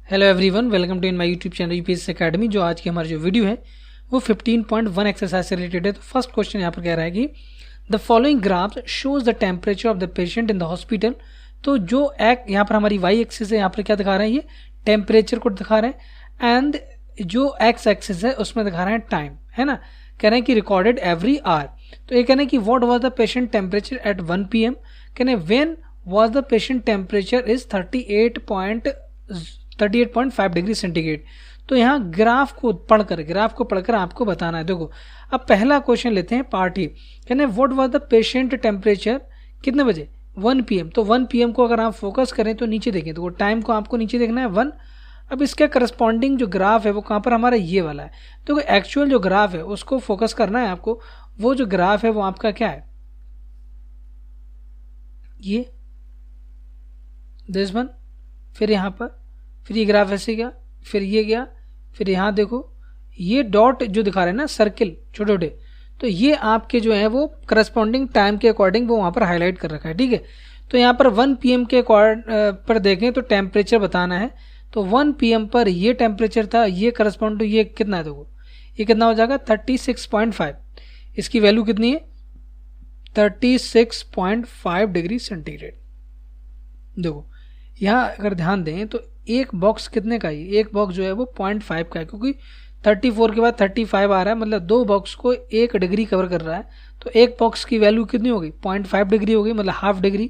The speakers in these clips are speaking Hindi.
Hello everyone, welcome to in my YouTube channel UPSC academy. जो आज की हमारी जो वीडियो है वो 15.1 एक्सरसाइज से रिलेटेड है। तो फर्स्ट क्वेश्चन यहाँ पर कह रहा है कि the following graph shows the temperature of the patient in the hospital. तो जो यहाँ पर हमारी वाई एक्सिस है, यहाँ पर क्या दिखा रहे हैं, ये टेम्परेचर को दिखा रहे हैं, एंड जो एक्स एक्सिस है उसमें दिखा रहे हैं टाइम, है ना। कह रहे हैं कि रिकॉर्डेड एवरी आवर। तो ये कह रहे हैं कि what was the patient temperature at 1 PM। कह रहे हैं when was the patient temperature is 38.5 degree centigrade. तो यहाँ ग्राफ को पढ़कर आपको बताना है। देखो अब पहला क्वेश्चन लेते हैं पार्ट ही। कहने what was the patient temperature कितने बजे, 1 PM। तो 1 PM को अगर आप फोकस करें तो नीचे देखें, तो टाइम को आपको नीचे देखना है 1। अब इसका करस्पॉन्डिंग जो ग्राफ है वो कहाँ पर हमारा ये वाला है। तो एक्चुअल जो ग्राफ है उसको फोकस करना है आपको। वो जो ग्राफ है वो आपका क्या है, ये दिस वन, फिर यहाँ पर, फिर ये ग्राफ ऐसे गया, फिर ये गया, फिर यहाँ देखो ये डॉट जो दिखा रहे हैं ना, सर्किल छोटे छोटे, तो ये आपके जो है वो करस्पॉन्डिंग टाइम के अकॉर्डिंग वो वहाँ पर हाईलाइट कर रखा है, ठीक है। तो यहाँ पर 1 PM के पर देखें तो टेम्परेचर बताना है। तो 1 PM पर ये टेम्परेचर था, ये करस्पॉन्ड टू ये कितना है, देखो ये कितना हो जाएगा 36.5। इसकी वैल्यू कितनी है 36.5 डिग्री सेंटीग्रेड। देखो यहाँ अगर ध्यान दें तो एक बॉक्स कितने का है, एक बॉक्स जो है वो 0.5 का है, क्योंकि 34 के बाद 35 आ रहा है, मतलब दो बॉक्स को 1 डिग्री कवर कर रहा है। तो एक बॉक्स की वैल्यू कितनी होगी 0.5 डिग्री होगी, मतलब हाफ डिग्री।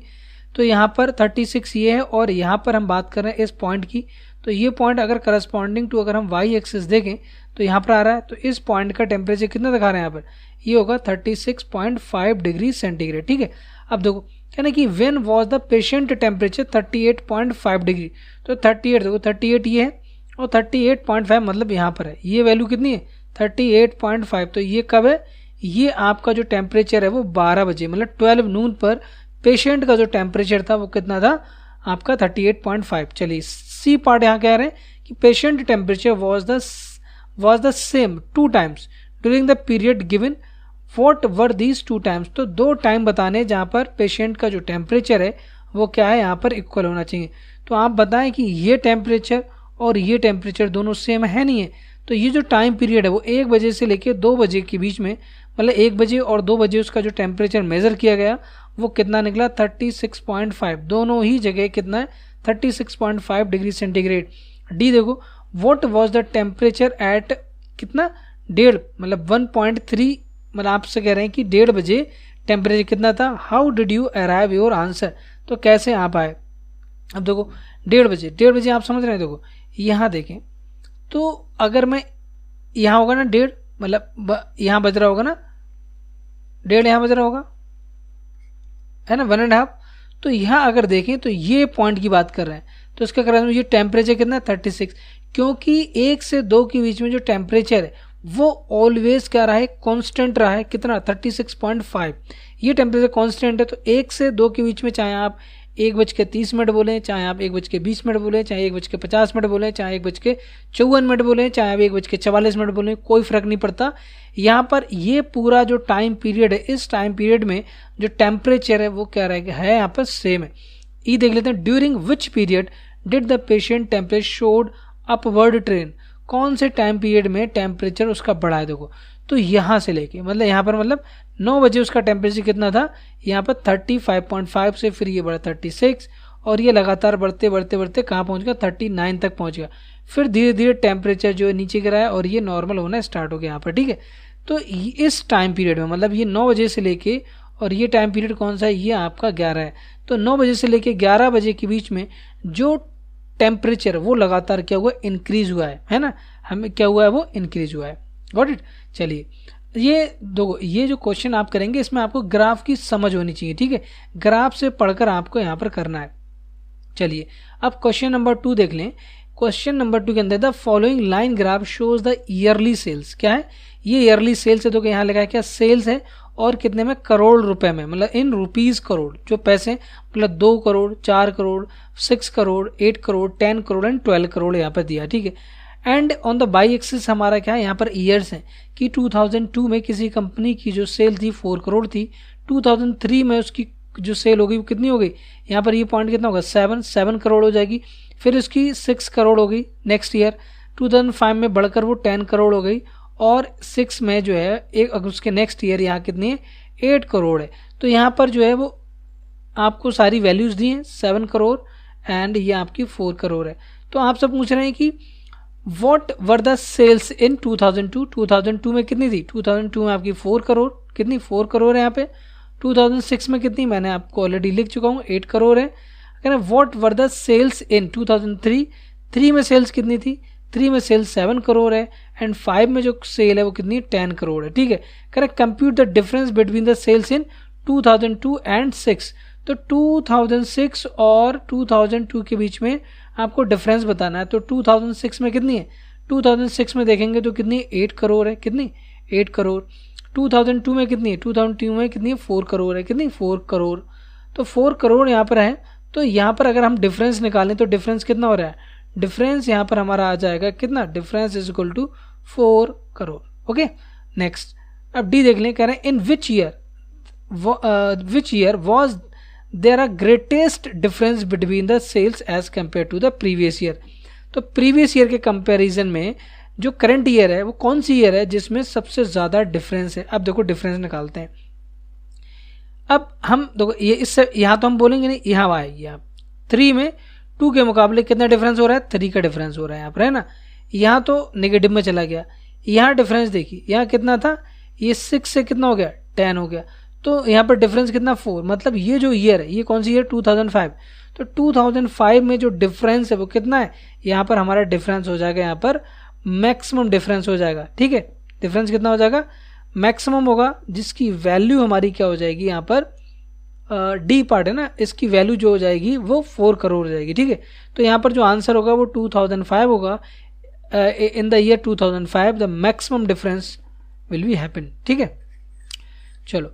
तो यहाँ पर 36 ये है, और यहाँ पर हम बात कर रहे हैं इस पॉइंट की। तो ये पॉइंट अगर करस्पॉन्डिंग टू अगर हम वाई एक्सिस देखें तो यहाँ पर आ रहा है। तो इस पॉइंट का टेम्परेचर कितना दिखा रहे हैं यहाँ पर, ये होगा 36.5 डिग्री सेंटीग्रेड, ठीक है। अब देखो कहना कि when was the patient temperature 38.5 degree. तो 38 देखो 38 ये है, और 38.5 मतलब यहाँ पर है, ये वैल्यू कितनी है 38.5। तो ये कब है, ये आपका जो टेम्परेचर है वो 12 बजे, मतलब 12 नून पर पेशेंट का जो टेम्परेचर था वो कितना था आपका 38.5। चलिए सी पार्ट यहाँ कह रहे हैं कि patient temperature was the same 2 times during the period given. What were these 2 times? तो 2 टाइम बताने जहाँ पर पेशेंट का जो टेम्परेचर है वो क्या है, यहाँ पर इक्वल होना चाहिए। तो आप बताएं कि ये टेम्परेचर और ये टेम्परेचर दोनों सेम है नहीं है। तो ये जो टाइम पीरियड है वो 1 बजे से लेके 2 बजे के बीच में, मतलब 1 बजे और 2 बजे उसका जो टेम्परेचर मेजर किया गया वो कितना निकला 36.5। दोनों ही जगह कितना है 36.5 डिग्री सेंटीग्रेड। डी देखो what was the temperature at कितना 1.5, मतलब 1.3, मतलब आपसे कह रहे हैं कि 1.5 बजे टेम्परेचर कितना था। How did you arrive your answer. तो कैसे आप आए। अब देखो 1.5 बजे आप समझ रहे हैं। देखो यहाँ देखें तो अगर मैं यहाँ होगा ना 1.5, मतलब यहाँ बज रहा होगा ना 1.5, यहाँ बज रहा होगा है ना 1.5। तो यहाँ अगर देखें तो ये पॉइंट की बात कर रहे हैं, तो इसका कारण ये टेम्परेचर कितना है 36, क्योंकि 1 से 2 के बीच में जो टेम्परेचर है वो ऑलवेज क्या रहा है, कांस्टेंट रहा है, कितना 36.5। ये टेम्परेचर कांस्टेंट है। तो 1 से 2 के बीच में चाहे आप 1:30 बोलें, चाहे आप 1:20 बोलें, चाहे 1:50 बोलें, चाहे 1:54 बोलें, चाहे आप 1:44 बोलें, कोई फर्क नहीं पड़ता। यहाँ पर ये पूरा जो टाइम पीरियड है, इस टाइम पीरियड में जो टेम्परेचर है वो क्या रहेगा, है यहाँ पर सेम है। ये देख लेते हैं, during which period did the patient temperature showed upward trend. कौन से टाइम पीरियड में टेम्परेचर उसका बढ़ा है। देखो तो यहाँ से लेके मतलब यहाँ पर मतलब 9 बजे उसका टेम्परेचर कितना था, यहाँ पर 35.5 से फिर ये बढ़ा 36, और ये लगातार बढ़ते बढ़ते बढ़ते कहाँ पहुँच गया 39 तक पहुँच गया। फिर धीरे धीरे टेम्परेचर जो है नीचे गिरा है और ये नॉर्मल होना स्टार्ट हो गया यहाँ पर, ठीक है। तो इस टाइम पीरियड में मतलब ये 9 बजे से लेके, और ये टाइम पीरियड कौन सा है, ये आपका 11 है। तो 9 बजे से लेके 11 बजे के बीच में जो टेम्परेचर वो लगातार क्या हुआ, इंक्रीज हुआ है ना, हमें क्या हुआ है वो इंक्रीज हुआ है। Got it. चलिए ये जो क्वेश्चन आप करेंगे इसमें आपको ग्राफ की समझ होनी चाहिए, ठीक है। ग्राफ से पढ़कर आपको यहाँ पर करना है। चलिए अब क्वेश्चन नंबर 2 देख लें। क्वेश्चन नंबर 2 के अंदर the following line graph shows the yearly sales. क्या है ये ईयरली सेल्स है, तो यहाँ लगा है क्या सेल्स है, और कितने में, करोड़ रुपए में, मतलब इन रुपीज करोड़ जो पैसे, मतलब 2 करोड़ 4 करोड़ 6 करोड़ 8 करोड़ 10 करोड़ एंड 12 करोड़ यहाँ पर दिया, ठीक है। And on the by axis हमारा क्या है, यहाँ पर ईयर्स है कि 2002 में किसी कंपनी की जो सेल थी 4 करोड़ थी, 2003 में उसकी जो सेल होगी वो कितनी हो गई, यहाँ पर ये पॉइंट कितना होगा 7 करोड़ हो जाएगी। फिर उसकी 6 करोड़ हो गई नेक्स्ट ईयर, 2005 में बढ़कर वो 10 करोड़ हो गई, और 6 में जो है एक उसके नेक्स्ट ईयर यहाँ कितनी है 8 करोड़ है। तो यहाँ पर जो है वो आपको सारी वैल्यूज़ दी हैं, 7 करोड़ एंड ये आपकी 4 करोड़ है। तो आप सब पूछ रहे हैं कि what were the sales in 2002, 2002 में कितनी थी, 2002 में आपकी 4 करोड़, कितनी 4 करोड़ है यहाँ पे। 2006 में कितनी, मैंने आपको ऑलरेडी लिख चुका हूँ 8 करोड़ है। कहना व्हाट वर द सेल्स इन 2003, 3 में सेल्स कितनी थी, 3 में सेल्स 7 करोड़ है, एंड 5 में जो सेल है वो कितनी 10 करोड़ है, ठीक है। Correct, compute the difference between the sales in 2002 and 6। तो 2006 और 2002 के बीच में आपको डिफरेंस बताना है। तो 2006 में कितनी है, 2006 में देखेंगे तो कितनी 8 करोड़ है, कितनी 8 करोड़। 2002 में कितनी है, 2002 में कितनी 4 करोड़ है, कितनी 4 करोड़। तो 4 करोड़ यहाँ पर है। तो यहाँ पर अगर हम डिफरेंस निकालें तो डिफरेंस कितना हो रहा है, डिफरेंस यहाँ पर हमारा आ जाएगा कितना, difference is equal to 4 crore. Okay, next अब डी देख लें। कह रहे हैं in which year was there are greatest difference between the sales as compare to the previous year. तो प्रीवियस ईयर के कंपैरिजन में जो करंट ईयर है वो कौन सी ईयर है जिसमें सबसे ज़्यादा डिफरेंस है। अब देखो डिफरेंस निकालते हैं। अब हम देखो ये इससे यहाँ तो हम बोलेंगे नहीं, यहाँ आएगी आप 3 में 2 के मुकाबले कितना डिफरेंस हो रहा है, 3 का डिफरेंस हो रहा है यहाँ पर, है ना। यहाँ तो नेगेटिव में चला गया, यहाँ डिफरेंस देखिए यहाँ कितना था, ये 6 से कितना हो गया 10 हो गया। तो यहाँ पर डिफरेंस कितना 4, मतलब ये जो ईयर है ये कौन सी ईयर 2005। तो 2005 में जो डिफरेंस है वो कितना है, यहाँ पर हमारा डिफरेंस हो जाएगा, यहाँ पर मैक्सिमम डिफरेंस हो जाएगा, ठीक है। डिफरेंस कितना हो जाएगा, मैक्सिमम होगा, जिसकी वैल्यू हमारी क्या हो जाएगी, यहाँ पर डी पार्ट है ना, इसकी वैल्यू जो हो जाएगी वो 4 करोड़ हो जाएगी, ठीक है। तो यहाँ पर जो आंसर होगा वो 2005 होगा। In the year 2005 the maximum difference will be happen, ठीक है। चलो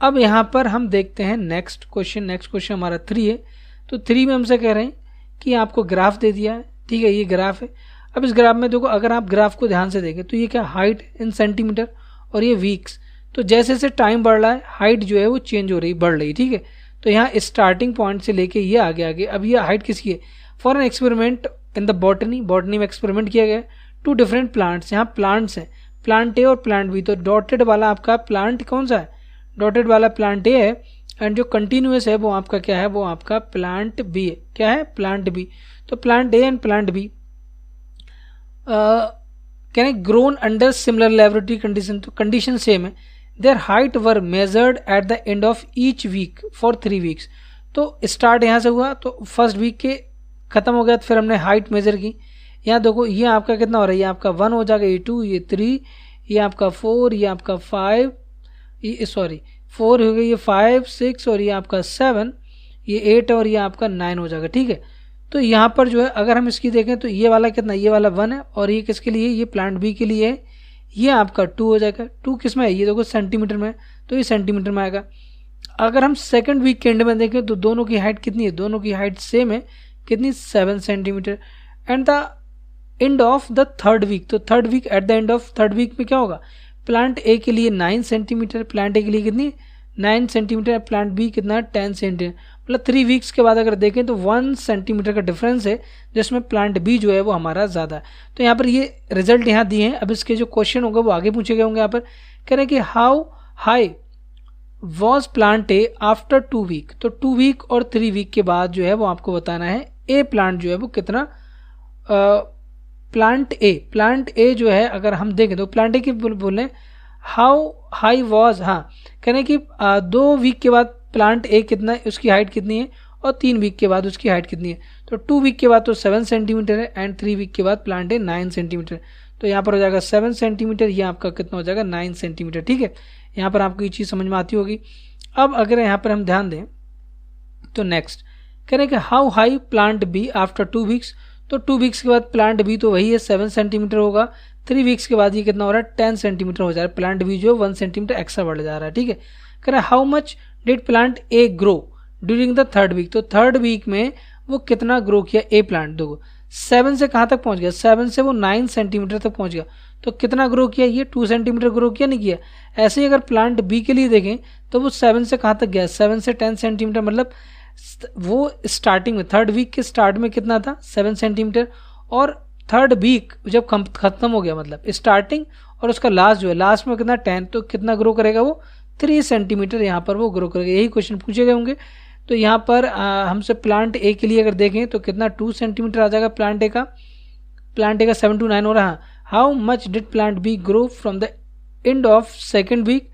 अब यहाँ पर हम देखते हैं नेक्स्ट क्वेश्चन। नेक्स्ट क्वेश्चन हमारा 3 है। तो 3 में हमसे कह रहे हैं कि आपको ग्राफ दे दिया है, ठीक है, ये ग्राफ है। अब इस ग्राफ में देखो, अगर आप ग्राफ को ध्यान से देखें तो ये क्या हाइट इन सेंटीमीटर और ये वीक्स। तो जैसे जैसे टाइम बढ़ रहा है हाइट जो है वो चेंज हो रही, बढ़ रही, ठीक है। तो यहाँ स्टार्टिंग पॉइंट से लेके ये आगे आगे, अब ये हाइट किसकी है, for an experiment in the botany, botany में एक्सपेरिमेंट किया गया। 2 डिफरेंट प्लांट्स, यहाँ प्लांट्स हैं, प्लांट ए और प्लांट बी। तो डॉटेड वाला आपका प्लांट कौन सा है, डॉटेड वाला प्लांट ए है, एंड जो कंटिन्यूअस है वो आपका क्या है, वो आपका प्लांट बी है। क्या है, प्लांट बी। तो plant A and plant B can grown under similar laboratory condition. तो कंडीशन सेम है। Their height were measured at the end of each week for 3 weeks. तो स्टार्ट यहाँ से हुआ, तो फर्स्ट वीक के खत्म हो गया, तो फिर हमने हाइट मेजर की। यहाँ देखो ये आपका कितना हो रहा है, ये आपका 1 हो जाएगा, ये 2, ये 3, ये आपका 4, ये आपका 5, ये सॉरी 4 हो गया, ये 5, 6 और ये आपका 7, ये 8 और ये आपका 9 हो जाएगा, ठीक है। तो यहाँ पर जो है अगर हम इसकी देखें तो ये वाला कितना, ये वाला 1 है, और ये किसके लिए, ये प्लांट बी के लिए है, ये आपका 2 हो जाएगा। 2 किस में है, ये देखो सेंटीमीटर में, तो ये सेंटीमीटर में आएगा। अगर हम सेकंड वीक के एंड में देखें तो दोनों की हाइट कितनी है, दोनों की हाइट सेम है, कितनी 7 centimetre. And the end of the third week, तो third week at the end of third week में क्या होगा, प्लांट ए के लिए 9 सेंटीमीटर, प्लांट ए के लिए कितनी 9 सेंटीमीटर, प्लांट बी कितना 10 सेंटीमीटर। मतलब 3 वीक्स के बाद अगर देखें तो 1 सेंटीमीटर का डिफरेंस है, जिसमें प्लांट बी जो है वो हमारा ज़्यादा है। तो यहाँ पर ये रिजल्ट यहाँ दिए हैं। अब इसके जो क्वेश्चन होंगे वो आगे पूछे गए होंगे। यहाँ पर कह रहे हैं कि how high was plant A after 2 week. तो 2 वीक और 3 वीक के बाद जो है वो आपको बताना है ए प्लांट जो है वो कितना, प्लांट ए जो है अगर हम देखें तो प्लांट ए की बोलें हाउ हाई वॉज, हाँ कह रहे हैं कि 2 वीक के बाद प्लांट ए कितना, उसकी हाइट कितनी है, और 3 वीक के बाद उसकी हाइट कितनी है। तो 2 वीक के बाद तो 7 सेंटीमीटर है, एंड 3 वीक के बाद प्लांट ए 9 सेंटीमीटर। तो यहाँ पर हो जाएगा 7 सेंटीमीटर, ये आपका कितना हो जाएगा 9 सेंटीमीटर, ठीक है। यहाँ पर आपको ये चीज़ समझ में आती होगी। अब अगर यहाँ पर हम ध्यान दें तो नेक्स्ट कह रहे हैं कि how high plant B after 2 weeks. तो 2 वीक्स के बाद प्लांट बी तो वही है 7 सेंटीमीटर होगा, 3 वीक्स के बाद ये कितना हो रहा है 10 सेंटीमीटर हो जा रहा है, प्लांट बी जो 1 सेंटीमीटर एक्स्ट्रा बढ़ जा रहा है, ठीक है। कह रहा है how much did plant A grow during the third week. तो थर्ड वीक में वो कितना ग्रो किया ए प्लांट, देखो 7 से कहाँ तक पहुँच गया, 7 से वो 9 सेंटीमीटर तक पहुँच गया। तो कितना ग्रो किया, ये 2 सेंटीमीटर ग्रो किया, नहीं किया। ऐसे ही अगर प्लांट बी के लिए देखें तो वो 7 से कहाँ तक गया, 7 से 10 सेंटीमीटर, मतलब वो स्टार्टिंग में थर्ड वीक के स्टार्ट में कितना था 7 सेंटीमीटर, और थर्ड वीक जब खत्म हो गया मतलब स्टार्टिंग और उसका लास्ट जो है लास्ट में कितना 10, तो कितना ग्रो करेगा वो 3 सेंटीमीटर यहाँ पर वो ग्रो करेगा। यही क्वेश्चन पूछे गए होंगे। तो यहाँ पर हमसे प्लांट ए के लिए अगर देखें तो कितना 2 सेंटीमीटर आ जाएगा प्लांट ए का। प्लांट ए का 7 to 9 हो रहा है। How much did plant B grow from the end of second week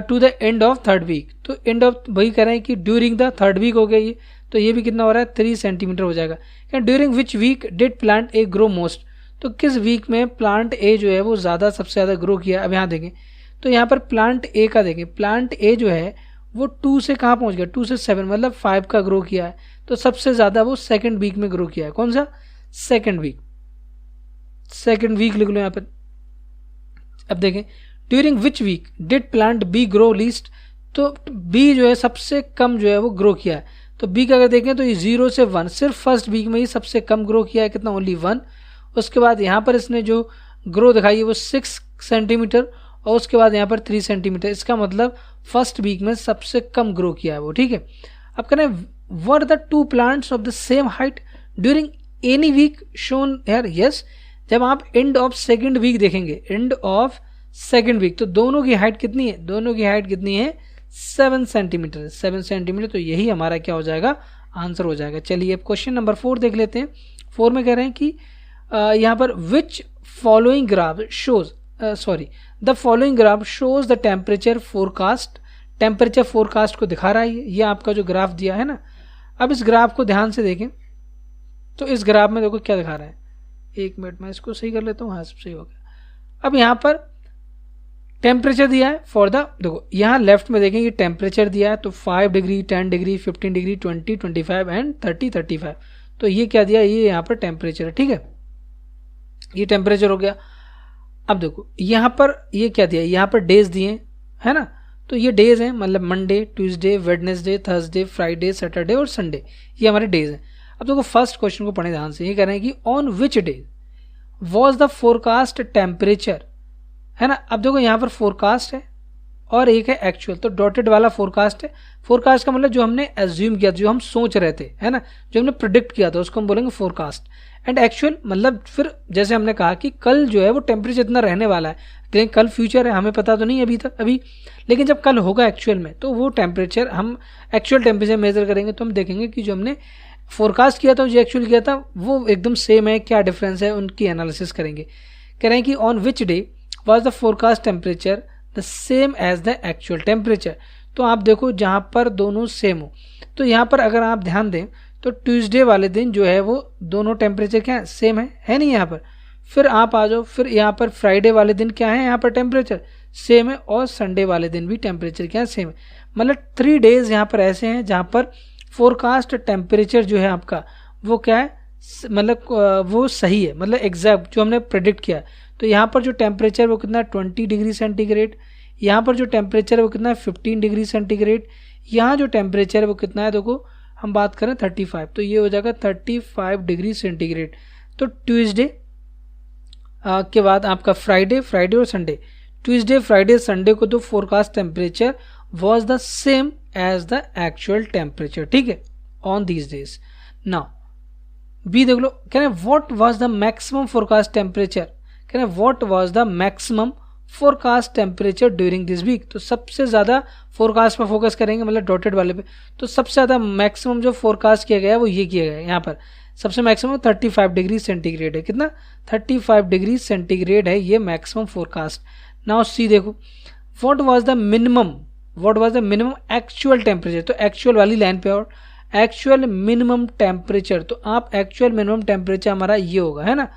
to the end of third week. तो एंड ऑफ वही कह रहे हैं कि ड्यूरिंग द थर्ड वीक हो गया ये, तो ये भी कितना हो रहा है 3 सेंटीमीटर हो जाएगा। During which week did plant A grow most, तो किस वीक में प्लांट ए जो है वो ज़्यादा सबसे ज़्यादा ग्रो किया। अब यहाँ देखें तो यहाँ पर प्लांट ए का देखें, प्लांट ए जो है वो 2 से कहाँ पहुँच गया 2 से 7 मतलब 5 का ग्रो किया है। तो सबसे ज़्यादा वो सेकेंड वीक में ग्रो किया है। कौन सा सेकेंड वीक, सेकेंड वीक लिख लो यहाँ पर। अब देखें during which week did plant B grow least, तो बी जो है सबसे कम जो है वो ग्रो किया है। तो बी का अगर देखें तो ये 0 से 1 सिर्फ फर्स्ट वीक में ही सबसे कम ग्रो किया है, कितना ओनली 1। उसके बाद यहाँ पर इसने जो ग्रो दिखाई है वो 6 सेंटीमीटर और उसके बाद यहाँ पर 3 सेंटीमीटर। इसका मतलब फर्स्ट वीक में सबसे कम ग्रो किया है वो, ठीक है। अब कहना है were the 2 plants of the same height during any week shown here. Yes, जब आप एंड ऑफ सेकेंड वीक देखेंगे, एंड ऑफ सेकेंड वीक, तो दोनों की हाइट कितनी है, दोनों की हाइट कितनी है 7 सेंटीमीटर, 7 सेंटीमीटर। तो यही हमारा क्या हो जाएगा आंसर हो जाएगा। चलिए अब क्वेश्चन नंबर 4 देख लेते हैं। 4 में कह रहे हैं कि यहाँ पर which following graph shows the following graph shows the temperature forecast. Temperature forecast को दिखा रहा है ये आपका जो ग्राफ दिया है ना। अब इस ग्राफ को ध्यान से देखें तो इस ग्राफ में देखो क्या दिखा रहा है। 1 मिनट में इसको सही कर लेता हूँ। हाँ सब सही हो गया। अब यहाँ पर टेम्परेचर दिया है फॉर द, देखो यहाँ लेफ्ट में देखें ये टेम्परेचर दिया है तो 5 डिग्री 10 डिग्री 15 डिग्री 20 25 एंड 30 35। तो ये क्या दिया, ये यहाँ पर टेम्परेचर है, ठीक है, ये टेम्परेचर हो गया। अब देखो यहाँ पर ये क्या दिया, यहाँ पर डेज दिए है ना। तो ये डेज हैं मतलब Monday Tuesday Wednesday Thursday Friday Saturday और संडे, ये हमारे डेज हैं। अब देखो फर्स्ट क्वेश्चन को पढ़े ध्यान से। ये कह रहे हैं कि on which day was the forecast temperature, है ना। अब देखो यहाँ पर फोरकास्ट है और एक है एक्चुअल, तो डॉटेड वाला फोरकास्ट है। फोरकास्ट का मतलब जो हमने एज्यूम किया, जो हम सोच रहे थे, है ना, जो हमने प्रिडिक्ट किया था उसको हम बोलेंगे फोरकास्ट। एंड एक्चुअल मतलब फिर जैसे हमने कहा कि कल जो है वो टेम्परेचर इतना रहने वाला है, लेकिन कल फ्यूचर है, हमें पता तो नहीं अभी तक अभी, लेकिन जब कल होगा एक्चुअल में तो वो टेम्परेचर हम एक्चुअल टेम्परेचर मेजर करेंगे तो हम देखेंगे कि जो हमने फोरकास्ट किया था जो एक्चुअल किया था वो एकदम सेम है, क्या डिफरेंस है, उनकी एनालिसिस करेंगे। कह रहे हैं कि on which day was the forecast temperature the same as the actual temperature. तो आप देखो जहाँ पर दोनों सेम हो, तो यहाँ पर अगर आप ध्यान दें तो ट्यूसडे वाले दिन जो है वो दोनों टेम्परेचर क्या है सेम है नहीं यहाँ पर। फिर आप आ जाओ, फिर यहाँ पर फ्राइडे वाले दिन क्या है, यहाँ पर टेम्परेचर सेम है और संडे वाले दिन भी टेम्परेचर क्या है सेम है। मतलब 3 डेज यहाँ पर ऐसे हैं जहाँ पर फोरकास्ट टेम्परेचर जो है आपका वो क्या है, मतलब वो सही है, मतलब एग्जैक्ट जो हमने प्रेडिक्ट किया। तो यहाँ पर जो टेम्परेचर वो कितना 20 डिग्री सेंटीग्रेड, यहाँ पर जो टेम्परेचर है वो कितना है 15 डिग्री सेंटीग्रेड, यहाँ जो टेम्परेचर है वो कितना है, देखो हम बात करें 35, तो ये हो जाएगा 35 डिग्री सेंटीग्रेड। तो ट्यूसडे के बाद आपका फ्राइडे और संडे, ट्यूसडे फ्राइडे संडे को तो forecast temperature was the same as the actual temperature, ठीक है, on these days. Now B देख लो, कह रहे what was the maximum forecast temperature, कह रहे what was the maximum forecast temperature during this week. तो सबसे ज़्यादा फोरकास्ट पर फोकस करेंगे, मतलब डॉटेड वाले पे। तो सबसे ज़्यादा मैक्सिमम जो फोरकास्ट किया गया है वो ये किया गया है, यहाँ पर सबसे मैक्सिमम 35 डिग्री सेंटीग्रेड है। कितना 35 डिग्री सेंटीग्रेड है ये मैक्सिमम फोरकास्ट। नाउ सी देखो what was the minimum actual temperature. तो एक्चुअल वाली लाइन पे और एक्चुअल मिनिमम टेम्परेचर, तो आप एक्चुअल मिनिमम टेम्परेचर हमारा ये होगा, है ना,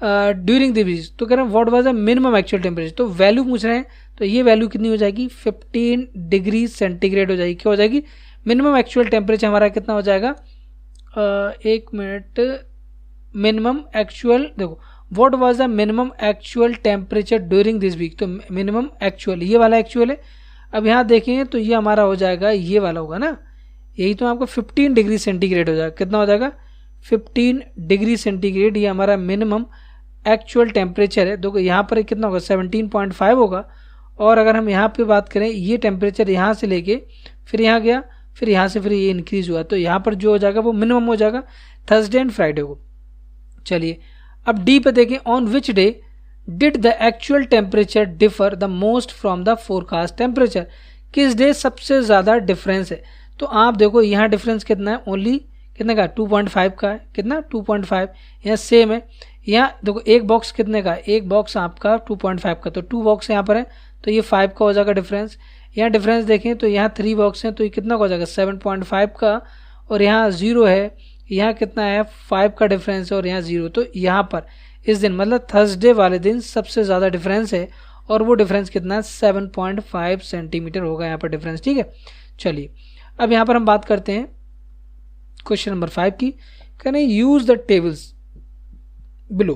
ड्यूरिंग द वीक। तो कह रहे हैं what was the minimum actual temperature, तो वैल्यू पूछ रहे हैं, तो ये वैल्यू कितनी हो जाएगी 15 डिग्री सेंटीग्रेड हो जाएगी। क्या हो जाएगी, मिनिमम एक्चुअल टेम्परेचर हमारा कितना हो जाएगा, 1 मिनट, मिनिमम एक्चुअल देखो what was the minimum actual temperature during this week. तो मिनिमम एक्चुअल ये वाला एक्चुअल है। अब यहाँ देखेंगे तो ये हमारा हो जाएगा, ये वाला होगा ना, यही तो आपको 15 डिग्री सेंटीग्रेड हो जाएगा। कितना हो जाएगा 15 डिग्री सेंटीग्रेड, ये हमारा मिनिमम एक्चुअल टेम्परेचर है। देखो यहाँ पर कितना होगा 17.5 होगा। और अगर हम यहाँ पे बात करें, ये टेम्परेचर यहाँ से लेके फिर यहाँ गया, फिर यहाँ से फिर ये इंक्रीज हुआ, तो यहाँ पर जो हो जाएगा वो मिनिमम हो जाएगा थर्सडे एंड फ्राइडे को। चलिए अब डी पे देखें, on which day did the actual temperature differ the most from the forecast temperature, किस डे सबसे ज़्यादा डिफरेंस है। तो आप देखो यहाँ डिफरेंस कितना है, ओनली कितने का 2.5 का है, कितना 2.5, यहाँ सेम है। यहाँ देखो एक बॉक्स कितने का है, एक बॉक्स आपका 2.5 का, तो 2 बॉक्स यहाँ पर है तो ये 5 का हो जाएगा डिफरेंस। यहाँ डिफरेंस देखें तो यहाँ 3 बॉक्स हैं तो ये कितना का हो जाएगा 7.5 का, और यहाँ 0 है, यहाँ कितना है 5 का डिफरेंस है और यहाँ 0। तो यहाँ पर इस दिन मतलब थर्सडे वाले दिन सबसे ज़्यादा डिफरेंस है, और वो डिफरेंस कितना है 7.5 सेंटीमीटर होगा यहाँ पर डिफरेंस। ठीक है, चलिए अब यहाँ पर हम बात करते हैं क्वेश्चन नंबर 5 की। Can I use the tables below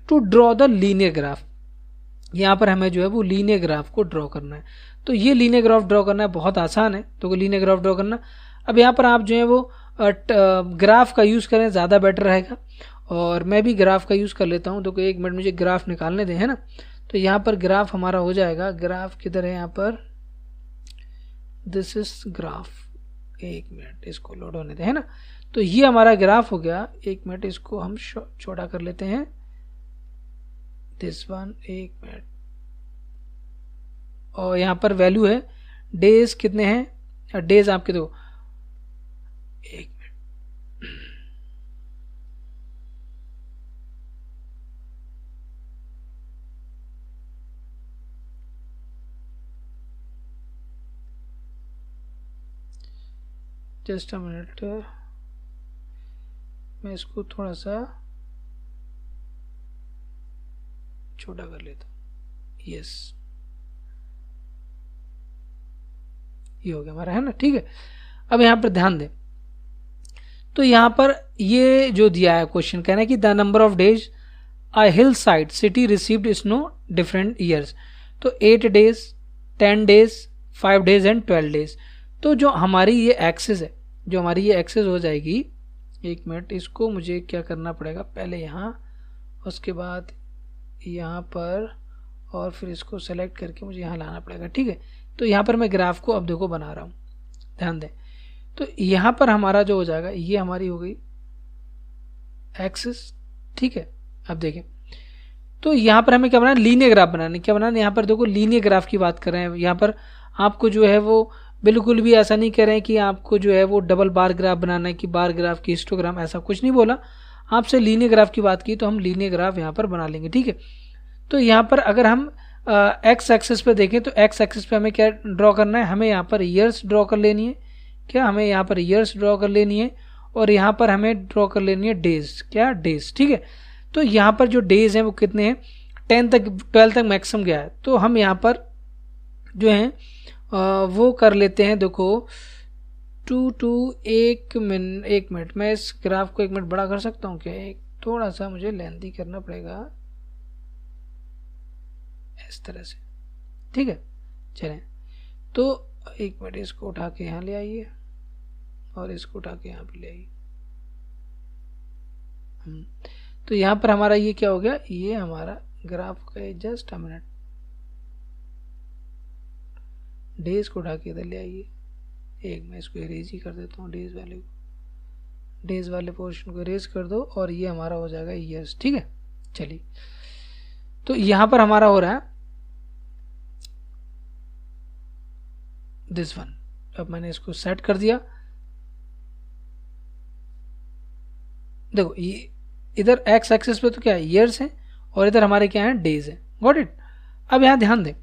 to draw the linear graph. यहाँ पर हमें जो है वो लीनियर ग्राफ को ड्रॉ करना है। तो ये लीनियर ग्राफ ड्रॉ करना है बहुत आसान है, तो लीनियर ग्राफ ड्रॉ करना। अब यहाँ पर आप जो है वो ग्राफ का यूज़ करें ज़्यादा बेटर रहेगा, और मैं भी ग्राफ का यूज़ कर लेता हूँ। तो 1 मिनट मुझे ग्राफ निकालने दें, है ना। तो यहाँ पर ग्राफ हमारा हो जाएगा, ग्राफ किधर है यहाँ पर, दिस इज ग्राफ, 1 मिनट इसको लोड होने दें, है ना। तो ये हमारा ग्राफ हो गया, 1 मिनट इसको हम छोटा कर लेते हैं, दिस वन, 1 मिनट। और यहाँ पर वैल्यू है डेज कितने हैं, डेज आपके दो, 1 मिनट, जस्ट अ मिनट, मैं इसको थोड़ा सा छोटा कर लेता हूँ। यस, ये हो गया हमारा, है ना। ठीक है, अब यहाँ पर ध्यान दें, तो यहाँ पर ये जो दिया है क्वेश्चन, कहना है कि the number of days a hill side city received snow different years. तो 8 days, 10 days, 5 days and 12 days. तो जो हमारी ये एक्सिस है, जो हमारी ये एक्सिस हो जाएगी, 1 मिनट, इसको मुझे क्या करना पड़ेगा, पहले यहाँ, उसके बाद यहाँ पर, और फिर इसको सेलेक्ट करके मुझे यहाँ लाना पड़ेगा। ठीक है, तो यहाँ पर मैं ग्राफ को अब देखो बना रहा हूँ, ध्यान दें। तो यहाँ पर हमारा जो हो जाएगा, ये हमारी हो गई एक्सिस। ठीक है, अब देखें, तो यहाँ पर हमें क्या बनाना, लीनियर ग्राफ बनाना। क्या बनाना, यहाँ पर देखो लीनियर ग्राफ की बात कर रहे हैं। यहाँ पर आपको जो है वो बिल्कुल भी ऐसा नहीं कह रहे हैं कि आपको जो है वो डबल बार ग्राफ बनाना है, कि बार ग्राफ की हिस्टोग्राम, ऐसा कुछ नहीं बोला। आपसे लीनियर ग्राफ की बात की, तो हम लीनियर ग्राफ यहाँ पर बना लेंगे। ठीक है, तो यहाँ पर अगर हम एक्स एक्सिस पे देखें, तो एक्स एक्सिस पे हमें क्या ड्रॉ करना है, हमें यहाँ पर ईयर्स ड्रॉ कर लेनी है। क्या, हमें यहाँ पर ईयर्स ड्रॉ कर लेनी है, और यहाँ पर हमें ड्रॉ कर लेनी है डेज। क्या, डेज। ठीक है, तो यहाँ पर जो डेज हैं वो कितने हैं, 10 तक, 12 तक मैक्सिमम गया है। तो हम यहाँ पर जो है वो कर लेते हैं, देखो 1 मिनट, मैं इस ग्राफ को 1 मिनट बड़ा कर सकता हूँ क्या, एक थोड़ा सा मुझे लेंथी करना पड़ेगा इस तरह से। ठीक है, चलें, तो 1 मिनट, इसको उठा के यहाँ ले आइए और इसको उठा के यहाँ पे ले आइए। तो यहाँ पर हमारा ये क्या हो गया, ये हमारा ग्राफ का, जस्ट अ मिनट, डेज को उठा के इधर ले आइए। मैं इसको इरेज ही कर देता हूँ, डेज वाले पोर्शन को इरेज कर दो, और ये हमारा हो जाएगा ईयर्स। ठीक है, चलिए, तो यहाँ पर हमारा हो रहा है दिस वन। अब मैंने इसको सेट कर दिया, देखो ये इधर एक्स एक्सिस पे तो क्या है, ईयर्स हैं, और इधर हमारे क्या है, डेज हैं। Got it. अब यहाँ ध्यान दें,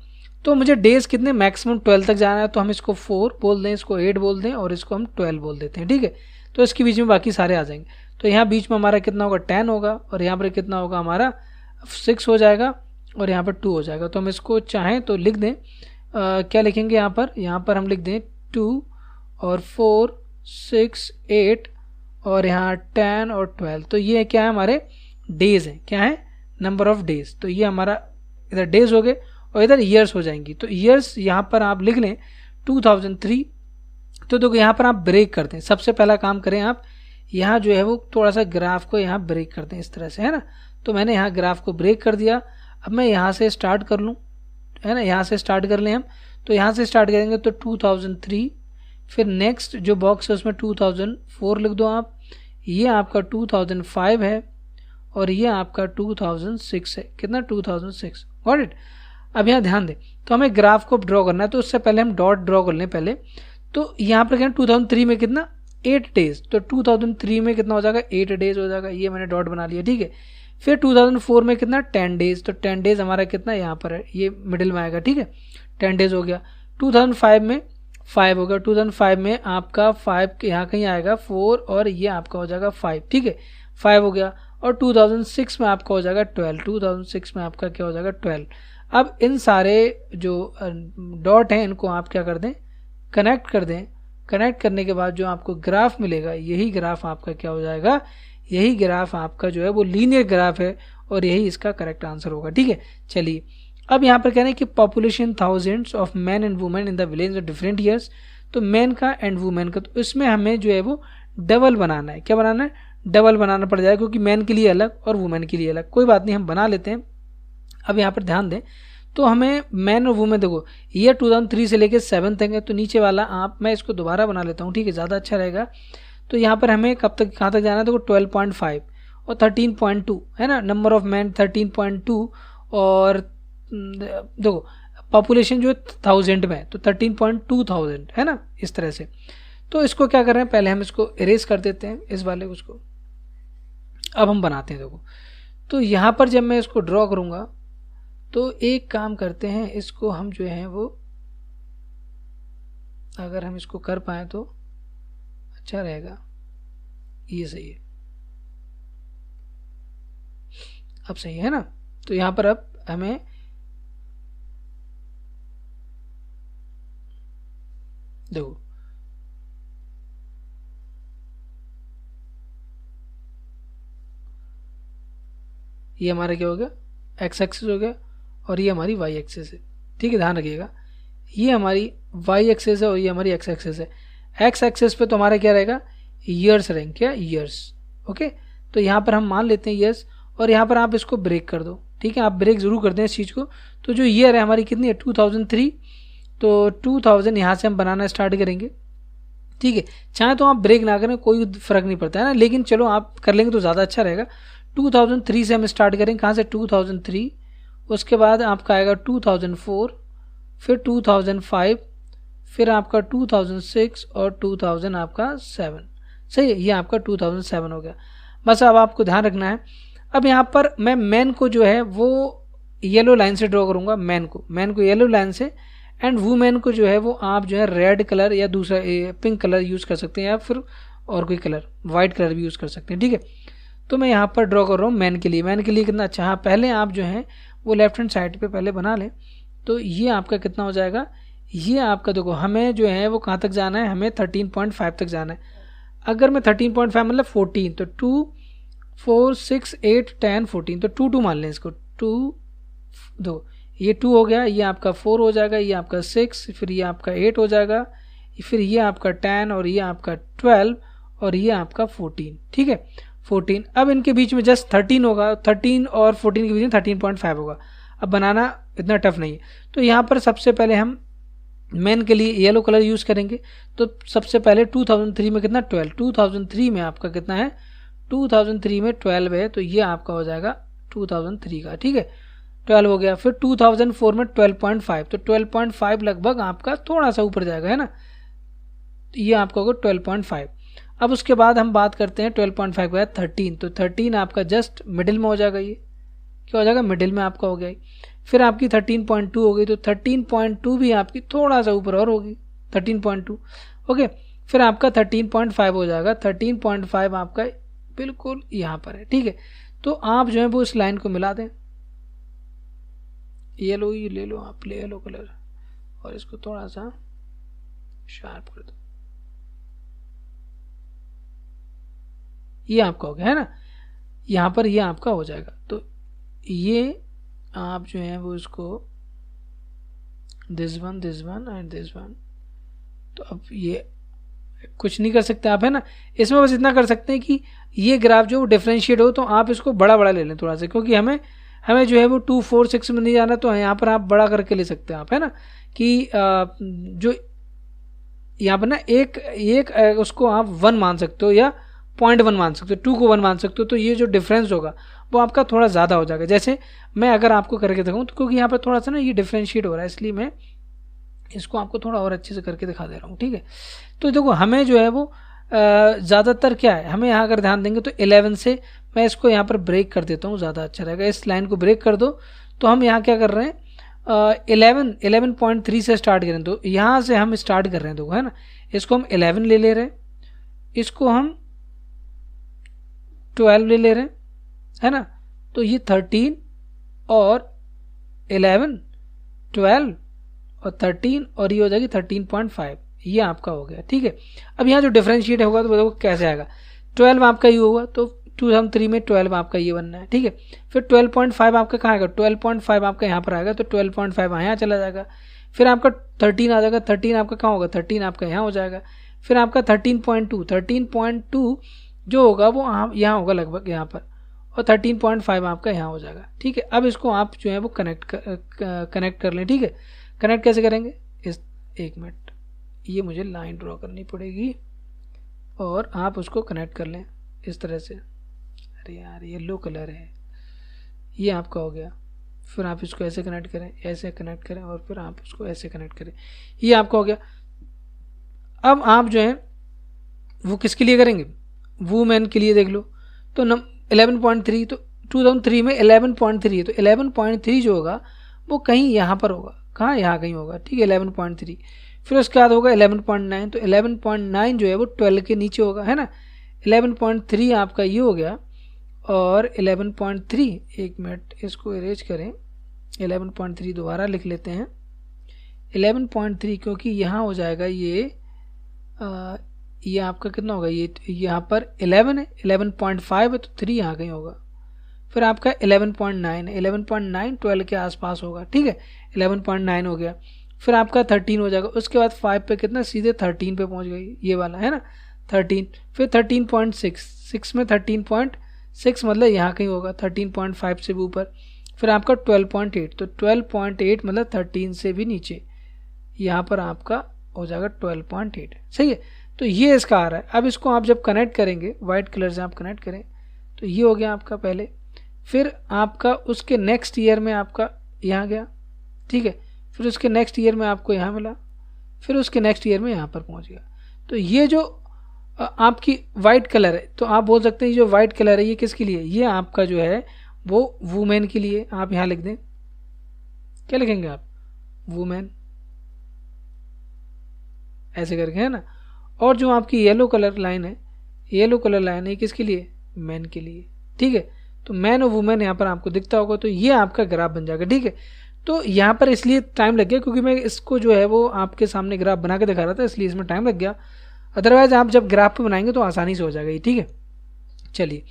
तो मुझे डेज कितने, मैक्सिमम 12 तक जाना है, तो हम इसको 4 बोल दें, इसको 8 बोल दें, और इसको हम 12 बोल देते हैं। ठीक है, तो इसके बीच में बाकी सारे आ जाएंगे। तो यहाँ बीच में हमारा कितना होगा, 10 होगा, और यहाँ पर कितना होगा हमारा 6 हो जाएगा, और यहाँ पर 2 हो जाएगा। तो हम इसको चाहें तो लिख दें, क्या लिखेंगे यहाँ पर हम लिख दें 2 और 4, 6, 8, और यहाँ 10 और 12। तो ये क्या है, हमारे डेज हैं। क्या है, नंबर ऑफ डेज। तो ये हमारा इधर डेज हो गए, और इधर ईयर्स हो जाएंगी। तो ईयर्स यहाँ पर आप लिख लें 2003। तो देखो यहाँ पर आप ब्रेक कर दें, सबसे पहला काम करें आप, यहाँ जो है वो थोड़ा सा ग्राफ को यहाँ ब्रेक कर दें इस तरह से, है ना। तो मैंने यहाँ ग्राफ को ब्रेक कर दिया। अब मैं यहाँ से स्टार्ट कर लूँ, है ना, यहाँ से स्टार्ट कर लें हम। तो यहाँ से स्टार्ट करेंगे तो 2003, फिर नेक्स्ट जो बॉक्स है उसमें 2004 लिख दो आप, ये आपका 2005 है और ये आपका 2006 है। कितना? 2006। Got it. अब यहाँ ध्यान दें, तो हमें ग्राफ को ड्रॉ करना है, तो उससे पहले हम डॉट ड्रॉ कर लें पहले। तो यहाँ पर क्या 2003 में कितना 8 डेज, तो 2003 में कितना हो जाएगा 8 डेज हो जाएगा, ये मैंने डॉट बना लिया, ठीक है। फिर 2004 में कितना 10 डेज, तो 10 डेज हमारा कितना यहाँ पर है, ये मिडिल में आएगा, ठीक है, 10 डेज हो गया। 2005 में 5 होगा, 2005 में आपका 5 यहाँ कहीं आएगा 4 और ये आपका हो जाएगा 5, ठीक है, 5 हो गया। और 2006 में आपका हो जाएगा 12, 2006 में आपका क्या हो जाएगा 12। अब इन सारे जो डॉट हैं इनको आप क्या कर दें, कनेक्ट कर दें। कनेक्ट करने के बाद जो आपको ग्राफ मिलेगा, यही ग्राफ आपका क्या हो जाएगा, यही ग्राफ आपका जो है वो लीनियर ग्राफ है और यही इसका करेक्ट आंसर होगा, ठीक है। चलिए अब यहाँ पर कह रहे हैं कि population thousands of man and women in the village of different years, तो मैन का एंड वुमेन का, तो इसमें हमें जो है वो डबल बनाना है। क्या बनाना है? डबल बनाना पड़ जाएगा, क्योंकि मैन के लिए अलग और वुमेन के लिए अलग। कोई बात नहीं, हम बना लेते हैं। अब यहाँ पर ध्यान दें, तो हमें मैन और वुमेन, देखो ईयर 2003 से लेकर 7 तक है, तो नीचे वाला आप, मैं इसको दोबारा बना लेता हूँ, ठीक है, ज़्यादा अच्छा रहेगा। तो यहाँ पर हमें कब तक, कहाँ तक जाना है? देखो 12.5 और 13.2 है ना, नंबर ऑफ मैन 13.2 और देखो पॉपुलेशन जो है 1000 में, तो 13.2000 है ना, इस तरह से। तो इसको क्या कर रहे हैं, पहले हम इसको इरेज कर देते हैं इस वाले उसको, अब हम बनाते हैं। देखो तो यहाँ पर जब मैं इसको ड्रॉ करूँगा तो एक काम करते हैं, इसको हम जो है वो, अगर हम इसको कर पाए तो अच्छा रहेगा, ये सही है, अब सही है ना। तो यहाँ पर अब हमें देखो ये हमारा क्या हो गया, एक्स एक्सिस हो गया और ये हमारी वाई एक्सिस है, ठीक है, ध्यान रखिएगा, ये हमारी वाई एक्सिस है और ये हमारी एक्स एक्सिस है। एक्स एक्सिस पे तो हमारा क्या रहेगा, ईयर्स रहेंगे, क्या ईयर्स, ओके। तो यहाँ पर हम मान लेते हैं ईयर्स, और यहाँ पर आप इसको ब्रेक कर दो, ठीक है, आप ब्रेक जरूर कर दें इस चीज़ को। तो जो ईयर है हमारी कितनी है 2003, तो 2000 यहाँ से हम बनाना स्टार्ट करेंगे, ठीक है। चाहे तो आप ब्रेक ना करें, कोई फर्क नहीं पड़ता है ना, लेकिन चलो आप कर लेंगे तो ज़्यादा अच्छा रहेगा। 2003 से हम स्टार्ट करेंगे, कहाँ से 2003, उसके बाद आपका आएगा 2004, फिर 2005, फिर आपका 2006 और 2000 आपका 7, सही है, ये आपका 2007 हो गया। बस अब आपको ध्यान रखना है। अब यहाँ पर मैं मैन को जो है वो येलो लाइन से ड्रॉ करूँगा, मैन को येलो लाइन से, एंड वुमेन को जो है वो आप जो है रेड कलर या दूसरा पिंक कलर यूज़ कर सकते हैं, या फिर और कोई कलर, वाइट कलर भी यूज़ कर सकते हैं, ठीक है। तो मैं यहाँ पर ड्रॉ कर रहा हूँ मैन के लिए। मैन के लिए कितना अच्छा, हाँ पहले आप जो है वो लेफ्ट हैंड साइड पे पहले बना लें। तो ये आपका कितना हो जाएगा, ये आपका देखो हमें जो है वो कहाँ तक जाना है, हमें 13.5 तक जाना है। अगर मैं 13.5 मतलब 14, तो 2 4 6 8 10 14, तो 2 2 मान लें इसको, 2 दो, ये 2 हो गया, ये आपका 4 हो जाएगा, ये आपका 6, फिर ये आपका 8 हो जाएगा, फिर ये आपका 10 और ये आपका 12 और ये आपका 14, ठीक है 14। अब इनके बीच में जस्ट 13 होगा, 13 और 14 के बीच में 13.5 होगा। अब बनाना इतना टफ नहीं है। तो यहाँ पर सबसे पहले हम मैन के लिए येलो कलर यूज़ करेंगे। तो सबसे पहले 2003 में कितना 12, 2003 में आपका कितना है 2003 में 12 है, तो ये आपका हो जाएगा 2003 का, ठीक है 12 हो गया। फिर 2004 में 12.5, तो 12.5 लगभग आपका थोड़ा सा ऊपर जाएगा, है ना, तो ये आपका होगा 12.5। अब उसके बाद हम बात करते हैं 12.5 के बाद 13, तो 13 आपका जस्ट मिडिल में हो जाएगा, ये क्या हो जाएगा मिडिल में आपका हो गया। फिर आपकी 13.2 हो गई, तो 13.2 भी आपकी थोड़ा सा ऊपर और होगी 13.2, ओके। फिर आपका 13.5 हो जाएगा, 13.5 आपका बिल्कुल यहाँ पर है, ठीक है। तो आप जो है वो इस लाइन को मिला दें, येलो ही ले लो आप, येलो कलर, और इसको थोड़ा सा शार्प कर दो, ये आपका हो गया, है ना, यहाँ पर ये आपका हो जाएगा। तो ये आप जो है वो इसको this one and this one, तो अब ये कुछ नहीं कर सकते आप, है ना, इसमें बस इतना कर सकते हैं कि ये ग्राफ जो डिफरेंशिएट हो, तो आप इसको बड़ा बड़ा ले लें थोड़ा सा, क्योंकि हमें जो है वो 2 4 6 में नहीं जाना, तो यहाँ पर आप बड़ा करके ले सकते हैं आप, है ना, कि जो यहाँ पर ना एक उसको आप 1 मान सकते हो या 0.1 मान सकते हो, 2 को 1 मान सकते हो, तो ये जो डिफरेंस होगा वो आपका थोड़ा ज़्यादा हो जाएगा। जैसे मैं अगर आपको करके दिखाऊँ तो क्योंकि यहाँ पर थोड़ा सा ना ये डिफ्रेंशिएट हो रहा है, इसलिए मैं इसको आपको थोड़ा और अच्छे से करके दिखा दे रहा हूँ, ठीक है। तो देखो हमें जो है वो ज़्यादातर क्या है, हमें यहाँ अगर ध्यान देंगे तो 11 से मैं इसको यहाँ पर ब्रेक कर देता हूँ, ज़्यादा अच्छा रहेगा। इस लाइन को ब्रेक कर दो तो हम यहाँ क्या कर रहे हैं, 11.3 से स्टार्ट करें, तो यहाँ से हम स्टार्ट कर रहे हैं, देखो है ना, इसको हम 11 ले रहे हैं, इसको हम 12 ले रहे हैं, है ना। तो ये 13 और 11, 12 और 13 और ये हो जाएगी 13.5, ये आपका हो गया, ठीक है। अब यहाँ जो डिफरेंशिएट होगा तो देखो कैसे आएगा, 12 आपका ये होगा, तो 2 हम 3 में 12 आपका ये बनना है, ठीक है। फिर 12.5 आपका कहाँ आएगा, 12.5 आपका यहाँ पर आएगा, तो 12.5 यहाँ चला जाएगा। फिर आपका 13 आ जाएगा, 13 आपका कहाँ होगा, 13 आपका यहाँ हो जाएगा। फिर आपका 13.2 जो होगा वो यहाँ होगा लगभग यहाँ पर, और 13.5 आपका यहाँ हो जाएगा, ठीक है। अब इसको आप जो है वो कनेक्ट कर लें, ठीक है। कनेक्ट कैसे करेंगे, इस 1 मिनट, ये मुझे लाइन ड्रॉ करनी पड़ेगी और आप उसको कनेक्ट कर लें इस तरह से। अरे यार येलो कलर है, ये आपका हो गया। फिर आप इसको ऐसे कनेक्ट करें, ऐसे कनेक्ट करें, और फिर आप उसको ऐसे कनेक्ट करें, ये आपका हो गया। अब आप जो है वो किसके लिए करेंगे, वूमेन के लिए। देख लो तो 11.3, तो 2003 में 11.3 है, तो 11.3 जो होगा वो कहीं यहाँ पर होगा, कहाँ, यहाँ कहीं होगा, ठीक है, 11.3। फिर उसके बाद होगा 11.9, तो 11.9 जो है वो 12 के नीचे होगा, है ना। 11.3 आपका ये हो गया, और 11.3, 1 मिनट इसको इरेज करें, 11.3 दोबारा लिख लेते हैं, 11.3 क्योंकि यहाँ हो जाएगा ये आपका कितना होगा, ये यहाँ पर 11 है, 11.5 है, तो 3 यहाँ कहीं होगा। फिर आपका 11.9 है, 11.9 12 के आसपास होगा, ठीक है, 11.9 हो गया। फिर आपका 13 हो जाएगा, उसके बाद 5 पे कितना, सीधे 13 पे पहुंच गई, ये वाला है ना 13। फिर 13.6 में 13.6 मतलब यहाँ कहीं होगा, 13.5 से भी ऊपर। फिर आपका 12.8, तो 12.8 मतलब 13 से भी नीचे, यहाँ पर आपका हो जाएगा 12.8, सही है। तो ये इसका आ रहा है। अब इसको आप जब कनेक्ट करेंगे, वाइट कलर से आप कनेक्ट करें, तो ये हो गया आपका पहले। फिर आपका उसके नेक्स्ट ईयर में आपका यहाँ गया, ठीक है। फिर उसके नेक्स्ट ईयर में आपको यहाँ मिला, फिर उसके नेक्स्ट ईयर में यहाँ पर पहुँच गया। तो ये जो आपकी वाइट कलर है, तो आप बोल सकते हैं ये जो वाइट कलर है ये किसके लिए, ये आपका जो है वो वुमेन के लिए। आप यहाँ लिख दें, क्या लिखेंगे आप, वुमेन, ऐसे करके, है ना। और जो आपकी येलो कलर लाइन है, येलो कलर लाइन है किसके लिए, मैन के लिए, ठीक है। तो मैन और वुमेन यहाँ पर आपको दिखता होगा, तो ये आपका ग्राफ बन जाएगा, ठीक है। तो यहाँ पर इसलिए टाइम लग गया क्योंकि मैं इसको जो है वो आपके सामने ग्राफ बना के दिखा रहा था, इसलिए इसमें टाइम लग गया। अदरवाइज आप जब ग्राफ पे बनाएंगे तो आसानी से हो जाएगा ये, ठीक है। चलिए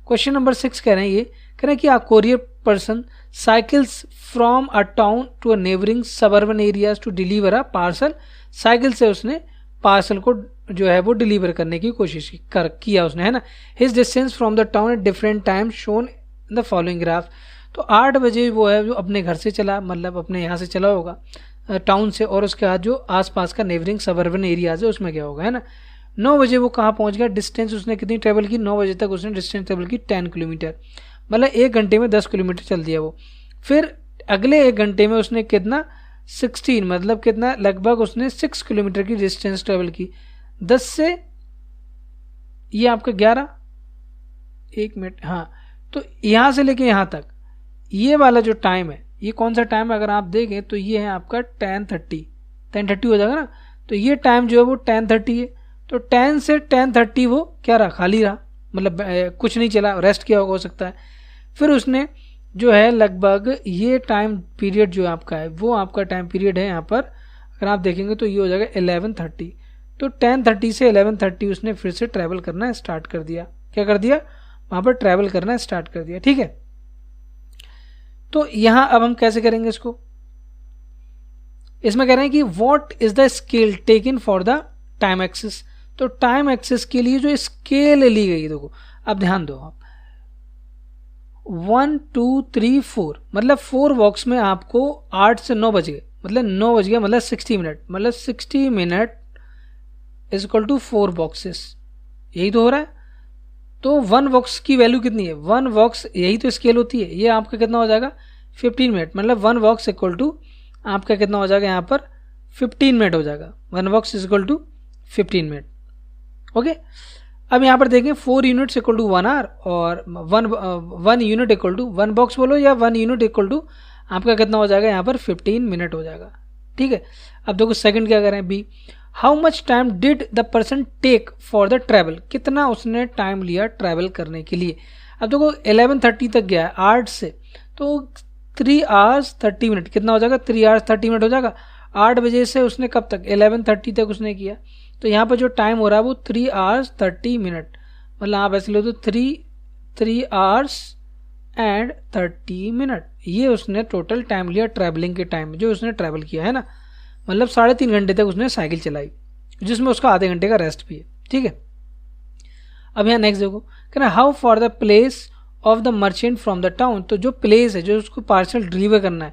क्वेश्चन नंबर 6 कह रहे हैं, ये कह रहे हैं कि a courier person cycles from a town to a neighbouring suburban areas to deliver a parcel. Cycle से उसने पार्सल को जो है वो डिलीवर करने की कोशिश किया उसने, है ना। His distance from the town at different time shown in the following graph. तो 8 बजे वो है जो अपने घर से चला, मतलब अपने यहाँ से चला होगा टाउन से, और उसके बाद जो आसपास का नेबरिंग सबर्बन एरियाज है उसमें गया होगा, है ना। 9 बजे वो कहाँ पहुँच गया, डिस्टेंस उसने कितनी ट्रेवल की, 9 बजे तक उसने डिस्टेंस ट्रेवल की 10 किलोमीटर, मतलब 1 घंटे में 10 किलोमीटर चल दिया वो। फिर अगले 1 घंटे में उसने कितना, 16, मतलब कितना, लगभग उसने 6 किलोमीटर की डिस्टेंस ट्रेवल की। 10 से ये आपका 11, 1 मिनट, हाँ। तो यहाँ से लेके यहाँ तक ये वाला जो टाइम है, ये कौन सा टाइम है, अगर आप देखें तो ये है आपका 10:30 हो जाएगा ना। तो ये टाइम जो है वो 10:30 है, तो 10 से 10:30 वो क्या रहा, खाली रहा, मतलब कुछ नहीं चला, रेस्ट किया होगा हो सकता है। फिर उसने जो है लगभग ये टाइम पीरियड जो आपका है वो आपका टाइम पीरियड है यहाँ पर, अगर आप देखेंगे तो ये हो जाएगा 11:30। तो 10:30 से 11:30 उसने फिर से ट्रैवल करना स्टार्ट कर दिया। क्या कर दिया, वहाँ पर ट्रैवल करना स्टार्ट कर दिया, ठीक है। तो यहाँ अब हम कैसे करेंगे इसको, इसमें कह रहे हैं कि what is the scale taken for the time axis. तो टाइम एक्सिस के लिए जो स्केल ली गई, देखो अब ध्यान दो आप, 1 2 3 4 मतलब 4 वॉक्स में आपको 8 से 9 बज गए, मतलब 9 बज गया, मतलब 60 मिनट, मतलब 60 minute is equal to 4 boxes, यही तो हो रहा है। तो 1 बॉक्स की वैल्यू कितनी है, 1 बॉक्स, यही तो स्केल होती है। ये आपका कितना हो जाएगा 15 मिनट, मतलब 1 बॉक्स इक्वल टू आपका कितना हो जाएगा यहाँ पर 15 मिनट हो जाएगा। 1 box is equal to 15 minute. Okay, अब यहाँ पर देखें 4 यूनिट्स इक्वल टू 1 आवर और 1 यूनिट इक्वल टू 1 बॉक्स बोलो या 1 यूनिट इक्वल टू आपका कितना हो जाएगा यहाँ पर 15 मिनट हो जाएगा। ठीक है, अब देखो सेकंड क्या करें, B, how much time did the person take for the travel, कितना उसने टाइम लिया ट्रैवल करने के लिए। अब देखो 11:30 तक गया है 8 से, तो 3 आवर्स 30 मिनट कितना हो जाएगा 3 आवर्स 30 मिनट हो जाएगा। 8 बजे से उसने कब तक 11:30 तक उसने किया, तो यहाँ पर जो टाइम हो रहा है वो 3 आवर्स 30 मिनट, मतलब आप ऐसे लो तो 3 आवर्स एंड 30 मिनट, ये उसने टोटल टाइम लिया ट्रैवलिंग के टाइम जो उसने ट्रैवल किया है ना, मतलब 3.5 घंटे तक उसने साइकिल चलाई, जिसमें उसका आधे घंटे का रेस्ट भी है। ठीक है, अब यहाँ नेक्स्ट देखो, कहना how for the place of the merchant from the town, तो जो प्लेस है जो उसको पार्सल डिलीवर करना है,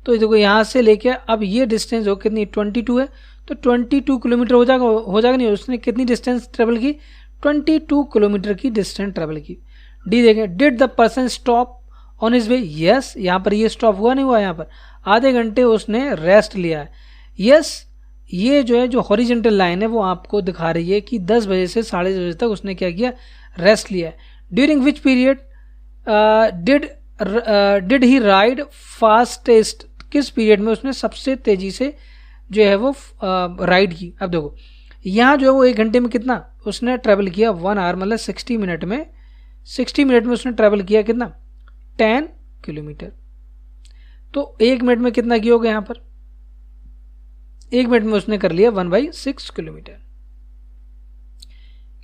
तो देखो यहाँ से लेके अब ये डिस्टेंस हो कितनी 22 है, तो 22 किलोमीटर हो जाएगा नहीं, उसने कितनी डिस्टेंस ट्रेवल की 22 किलोमीटर की डिस्टेंस ट्रेवल की। डी देखें, did the person stop on his way, yes, यहाँ पर ये स्टॉप हुआ नहीं हुआ, यहाँ पर आधे घंटे उसने रेस्ट लिया है। यस, ये जो है जो हॉरिजेंटल लाइन है वो आपको दिखा रही है कि 10 बजे से 10:30 बजे तक उसने क्या किया, रेस्ट लिया है। During which period did he ride fastest, किस पीरियड में उसने सबसे तेजी से जो है वो राइड की। अब देखो यहाँ जो है वो 1 घंटे में कितना उसने ट्रेवल किया 1 आवर, मतलब 60 मिनट में उसने ट्रेवल किया कितना 10 किलोमीटर। तो 1 मिनट में कितना किया होगा यहाँ पर, 1 मिनट में उसने कर लिया 1/6 किलोमीटर।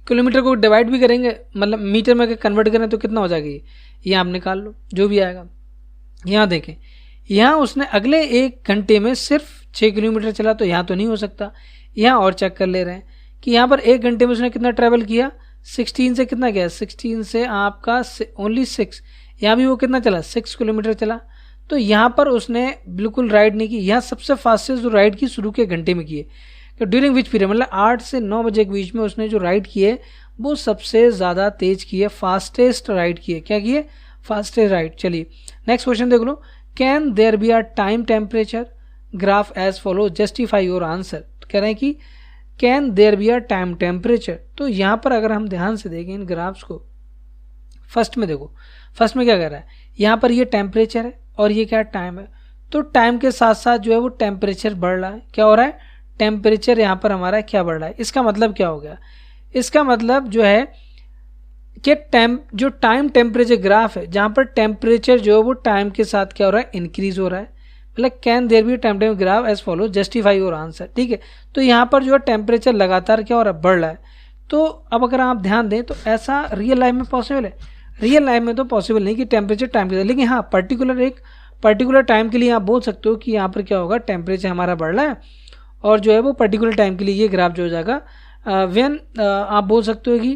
किलोमीटर को डिवाइड भी करेंगे, मतलब मीटर में कन्वर्ट करें तो कितना हो जाएगा, ये आप निकाल लो जो भी आएगा। यहाँ देखें, यहाँ उसने अगले 1 घंटे में सिर्फ 6 किलोमीटर चला, तो यहाँ तो नहीं हो सकता। यहाँ और चेक कर ले रहे हैं कि यहाँ पर 1 घंटे में उसने कितना ट्रैवल किया, 16 से कितना गया, 16 से आपका ओनली 6, यहाँ भी वो कितना चला 6 किलोमीटर चला। तो यहाँ पर उसने बिल्कुल राइड नहीं की, यहाँ सबसे फास्टेस्ट जो राइड की शुरू के घंटे में की है। तो ड्यूरिंग विच पीरियड, मतलब 8 से 9 बजे के बीच में उसने जो राइड की है वो सबसे ज़्यादा तेज की है, फास्टेस्ट राइड की है। क्या की है, फास्टेस्ट राइड। चलिए नेक्स्ट क्वेश्चन देख लो, can there be a time temperature graph as follow, justify your answer. कह रहे हैं कि can there be a time temperature, तो यहाँ पर अगर हम ध्यान से देखें इन ग्राफ्स को, फर्स्ट में देखो, फर्स्ट में क्या कह रहा है, यहाँ पर ये टेम्परेचर है और ये क्या टाइम है, तो टाइम के साथ साथ जो है वो टेम्परेचर बढ़ रहा है। क्या हो रहा है, टेम्परेचर यहाँ पर हमारा क्या बढ़ रहा है। इसका मतलब क्या हो गया, इसका मतलब जो है कि जो टाइम टेम्परेचर ग्राफ है, जहाँ पर टेम्परेचर जो है वो टाइम के साथ क्या हो रहा है, इंक्रीज हो रहा है। मतलब can there be time temperature graph as follow, justify your answer. ठीक है, तो यहाँ पर जो है टेम्परेचर लगातार क्या हो रहा है, बढ़ रहा है। तो अब अगर आप ध्यान दें तो ऐसा रियल लाइफ में पॉसिबल है, रियल लाइफ में तो पॉसिबल नहीं कि टेम्परेचर टाइम के साथ, लेकिन हाँ पर्टिकुलर टाइम के लिए आप बोल सकते हो कि यहाँ पर क्या होगा, टेम्परेचर हमारा बढ़ रहा है और जो है वो पर्टिकुलर टाइम के लिए ये ग्राफ जो हो जाएगा व्हेन आप बोल सकते हो कि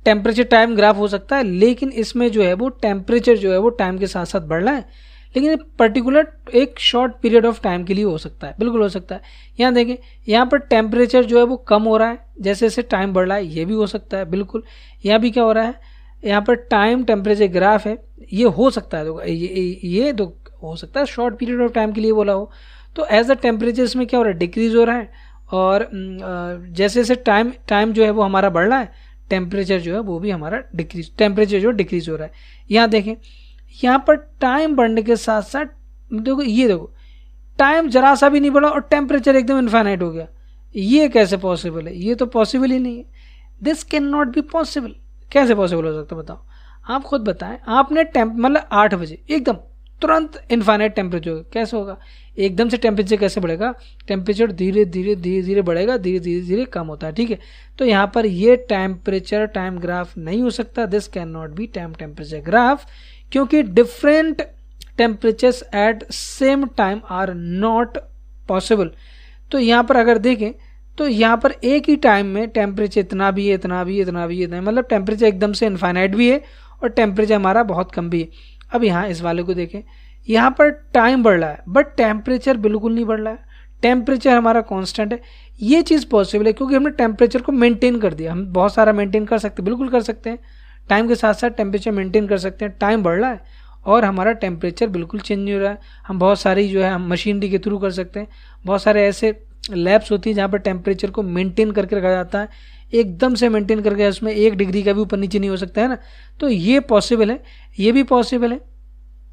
टेम्परेचर टाइम ग्राफ हो सकता है, लेकिन इसमें जो है वो टेम्परेचर जो है वो टाइम के साथ साथ बढ़ रहा है, लेकिन पर्टिकुलर एक शॉर्ट पीरियड ऑफ टाइम के लिए हो सकता है, बिल्कुल हो सकता है। यहाँ देखें, यहाँ पर टेम्परेचर जो है वो कम हो रहा है जैसे जैसे टाइम बढ़ रहा है, ये भी हो सकता है बिल्कुल। यहाँ भी क्या हो रहा है, यहाँ पर टाइम टेम्परेचर ग्राफ है, ये हो सकता है, तो ये तो हो सकता है शॉर्ट पीरियड ऑफ टाइम के लिए बोला हो। तो एज अ टेम्परेचर इसमें क्या हो रहा है, डिक्रीज हो रहा है, और जैसे जैसे टाइम जो है वो हमारा बढ़ रहा है, टेम्परेचर जो है वो भी हमारा टेम्परेचर जो डिक्रीज हो रहा है। यहाँ देखें, यहाँ पर टाइम बढ़ने के साथ साथ देखो, ये देखो टाइम जरा सा भी नहीं बढ़ा और टेम्परेचर एकदम इनफाइनाइट हो गया। ये कैसे पॉसिबल है, ये तो पॉसिबल ही नहीं है, this can not be possible. कैसे पॉसिबल हो सकता है बताओ, आप खुद बताएं। आपने मतलब 8 बजे एकदम तुरंत इनफाइनाइट टेम्परेचर होगा, कैसे होगा, एकदम से टेम्परेचर कैसे बढ़ेगा, टेम्परेचर धीरे धीरे बढ़ेगा, धीरे कम होता है। ठीक है, तो यहाँ पर ये टेम्परेचर टाइम ग्राफ नहीं हो सकता, this can not be time temperature graph, क्योंकि different temperatures at same time are not possible. तो यहाँ पर अगर देखें तो यहाँ पर एक ही टाइम में टेम्परेचर इतना भी है, इतना भी है, मतलब टेम्परेचर एकदम से इनफाइनाइट भी है और टेम्परेचर हमारा बहुत कम भी है। अब यहाँ इस वाले को देखें, यहाँ पर टाइम बढ़ रहा है बट टेम्परेचर बिल्कुल नहीं बढ़ रहा है, टेम्परेचर हमारा कांस्टेंट है। ये चीज़ पॉसिबल है क्योंकि हमने टेम्परेचर को मेंटेन कर दिया। हम बहुत सारा मेंटेन कर सकते हैं, बिल्कुल कर सकते हैं, टाइम के साथ साथ टेम्परेचर मेंटेन कर सकते हैं। टाइम बढ़ रहा है और हमारा टेम्परेचर बिल्कुल चेंज नहीं हो रहा है। हम बहुत सारी जो है हम मशीनरी के थ्रू कर सकते हैं। बहुत सारे ऐसे लैब्स होती हैं जहाँ पर टेम्परेचर को मेंटेन करके रखा जाता है, एकदम से मेंटेन करके, उसमें 1 डिग्री का भी ऊपर नीचे नहीं हो सकता है ना। तो ये पॉसिबल है, ये भी पॉसिबल है,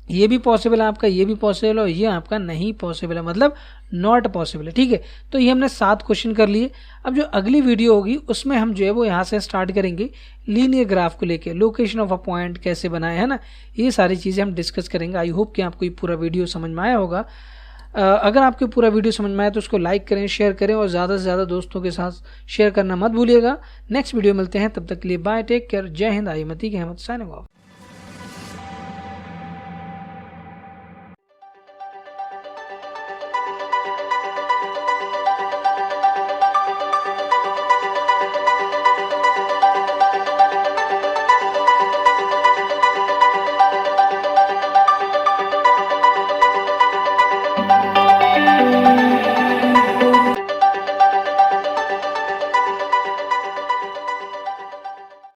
ये भी पॉसिबल है आपका, ये भी पॉसिबल है और ये आपका नहीं पॉसिबल है, मतलब नॉट पॉसिबल है। ठीक है, तो ये हमने 7 क्वेश्चन कर लिए। अब जो अगली वीडियो होगी उसमें हम जो है वो यहाँ से स्टार्ट करेंगे लीनियर ग्राफ को लेके, लोकेशन ऑफ अ पॉइंट कैसे बनाए, है ना, ये सारी चीज़ें हम डिस्कस करेंगे। आई होप कि आपको ये पूरा वीडियो समझ में आया होगा। अगर आपको पूरा वीडियो समझ में आया तो उसको लाइक करें, शेयर करें और ज़्यादा से ज़्यादा दोस्तों के साथ शेयर करना मत भूलिएगा। नेक्स्ट वीडियो मिलते हैं, तब तक के लिए बाय, टेक केयर, जय हिंद। आई मती की अहमद साइनिंग ऑफ।